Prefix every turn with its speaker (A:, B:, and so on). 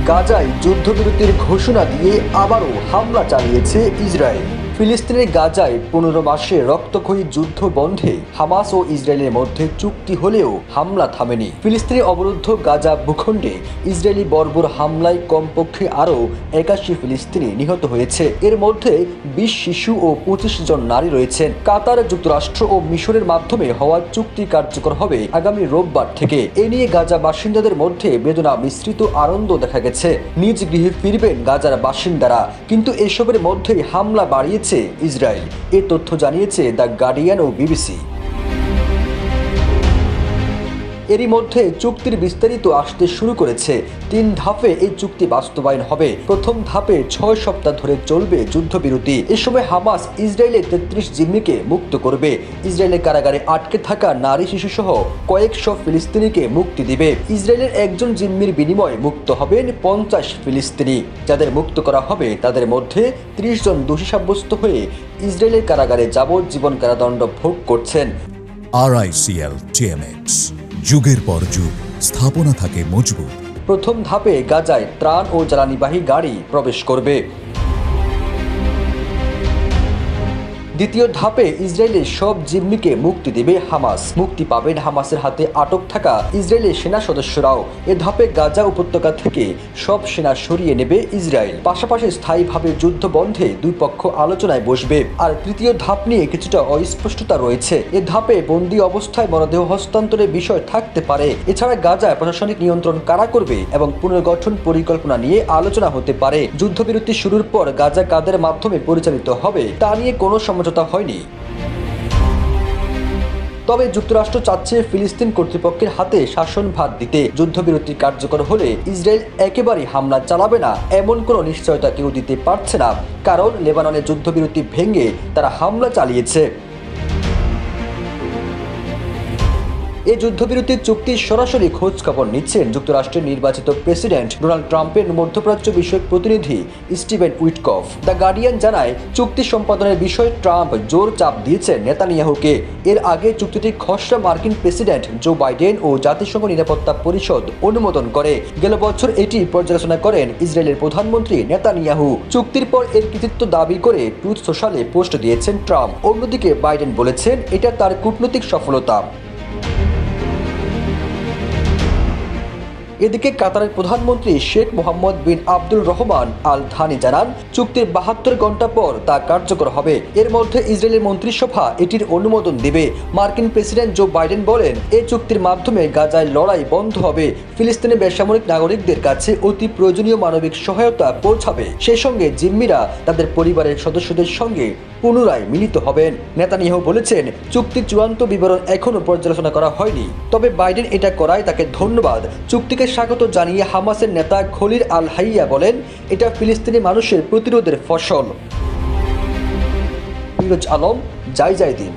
A: গাজায় যুদ্ধবিরতির ঘোষণা দিয়ে আবারও হামলা চালিয়েছে ইসরায়েল। ফিলিস্তিনের গাজায় 15 মাসে রক্তক্ষয়ী যুদ্ধ বন্ধে হামাস ও ইসরায়েলের মধ্যে চুক্তি হলেও হামলা থামেনি। ফিলিস্তিনি অবরুদ্ধ গাজা ভূখণ্ডে ইসরায়েলি বর্বর হামলায় কমপক্ষে আরও 81 ফিলিস্তিনি নিহত হয়েছে। এর মধ্যে 20 শিশু ও 25 জন নারী রয়েছেন। কাতার, যুক্তরাষ্ট্র ও মিশরের মাধ্যমে হওয়া চুক্তি কার্যকর হবে আগামী রোববার থেকে। এ নিয়ে গাজা বাসিন্দাদের মধ্যে বেদনা মিশ্রিত আনন্দ দেখা গেছে। নিজ গৃহে ফিরবেন গাজার বাসিন্দারা, কিন্তু এসবের মধ্যেই হামলা বাড়িয়েছে ইসরায়েল। এ তথ্য জানিয়েছে দ্য গার্ডিয়ান ও বিবিসি। এরই মধ্যে চুক্তির বিস্তারিত আসতে শুরু করেছে। 3 ধাপে এই চুক্তি বাস্তবায়ন হবে। প্রথম ধাপে 6 সপ্তাহ ধরে চলবে যুদ্ধবিরতি। এ সময় হামাস ইসরায়েলের 33 জিম্মিকে মুক্ত করবে। ইসরায়েলের কারাগারে আটকে থাকা নারী, শিশু সহ কয়েকশো ফিলিস্তিনিকে মুক্তি দিবে। ইসরায়েলের একজন জিম্মির বিনিময়ে মুক্ত হবেন 50 ফিলিস্তিনি। যাদের মুক্ত করা হবে তাদের মধ্যে 30 জন দোষী সাব্যস্ত হয়ে ইসরায়েলের কারাগারে যাবজ্জীবন কারাদণ্ড ভোগ করছেন।
B: RICL TMX, যুগের পর যুগ স্থাপনা থাকে মজবুত।
A: প্রথম ধাপে গাজায় ত্রাণ ও জ্বালানিবাহী গাড়ি প্রবেশ করবে। দ্বিতীয় ধাপে ইসরায়েলের সব জিম্মিকে মুক্তি দেবে হামাস। মুক্তি পাবেন হামাসের হাতে আটক থাকা ইসরায়েলের সেনা সদস্যরাও। এ ধাপে গাজা উপত্যকা থেকে সব সেনা সরিয়ে নেবে ইসরায়েল। পাশাপাশি স্থায়ীভাবে যুদ্ধ বন্ধে দুই পক্ষ আলোচনায় বসবে। আর তৃতীয় ধাপ নিয়ে কিছুটা অস্পষ্টতা রয়েছে। এ ধাপে বন্দী অবস্থায় মরদেহ হস্তান্তরের বিষয় থাকতে পারে। এছাড়া গাজায় প্রশাসনিক নিয়ন্ত্রণ কারা করবে এবং পুনর্গঠন পরিকল্পনা নিয়ে আলোচনা হতে পারে। যুদ্ধবিরতি শুরুর পর গাজা কাদের মাধ্যমে পরিচালিত হবে তা নিয়ে কোনো সমঝোতা হয়নি। তবে যুক্তরাষ্ট্র চাচ্ছে ফিলিস্তিন কর্তৃপক্ষের হাতে শাসনভার দিতে। যুদ্ধবিরতি কার্যকর হলে ইসরায়েল একেবারেই হামলা চালাবে না এমন কোনো নিশ্চয়তা কেউ দিতে পারছে না, কারণ লেবাননের যুদ্ধবিরতি ভেঙে তারা হামলা চালিয়েছে। এই যুদ্ধবিরতির চুক্তির সরাসরি খোঁজ খবর নিচ্ছেন যুক্তরাষ্ট্রের নির্বাচিত প্রেসিডেন্ট ডোনাল্ড ট্রাম্পের মধ্যপ্রাচ্য বিষয়ক প্রতিনিধি স্টিভেন উইটকফ। দ্য গার্ডিয়ান জানায়, চুক্তি সম্পাদনের বিষয়ে ট্রাম্প জোর চাপ দিয়েছেন নেতানিয়াহুকে। এর আগে চুক্তিটির খসড়া মার্কিন প্রেসিডেন্ট জো বাইডেন ও জাতিসংঘ নিরাপত্তা পরিষদ অনুমোদন করে। গেল বছর এটি পর্যালোচনা করেন ইসরায়েলের প্রধানমন্ত্রী নেতানিয়াহু। চুক্তির পর এর কৃতিত্ব দাবি করে ট্রুথ সোশ্যালে পোস্ট দিয়েছেন ট্রাম্প। অন্যদিকে বাইডেন বলেছেন এটা তার কূটনৈতিক সফলতা। এদিকে কাতারের প্রধানমন্ত্রী শেখ মোহাম্মদ বিন আব্দুল রহমান আল থানি জানান, চুক্তির 72 ঘন্টা পর তা কার্যকর হবে। এর মধ্যে ইসরায়েলের মন্ত্রিসভা এটির অনুমোদন দেবে। মার্কিন প্রেসিডেন্ট জো বাইডেন বলেন, এই চুক্তির মাধ্যমে গাজায় লড়াই বন্ধ হবে। ফিলিস্তিনের বেসামরিক নাগরিকদের কাছে অতি প্রয়োজনীয় মানবিক সহায়তা পৌঁছাবে। সেই সঙ্গে জিম্মিরা তাদের পরিবারের সদস্যদের সঙ্গে পুনরায় মিলিত হবেন। নেতানিয়াহু বলেছেন, চুক্তির চূড়ান্ত বিবরণ এখনও পর্যালোচনা করা হয়নি। তবে বাইডেন এটা করায় তাকে ধন্যবাদ। চুক্তিকে স্বাগত জানিয়ে হামাসের নেতা খলিল আল হাইয়া বলেন, এটা ফিলিস্তিনি মানুষের প্রতিরোধের ফসল। ফিরোজ আলম, জয় জয় দিন।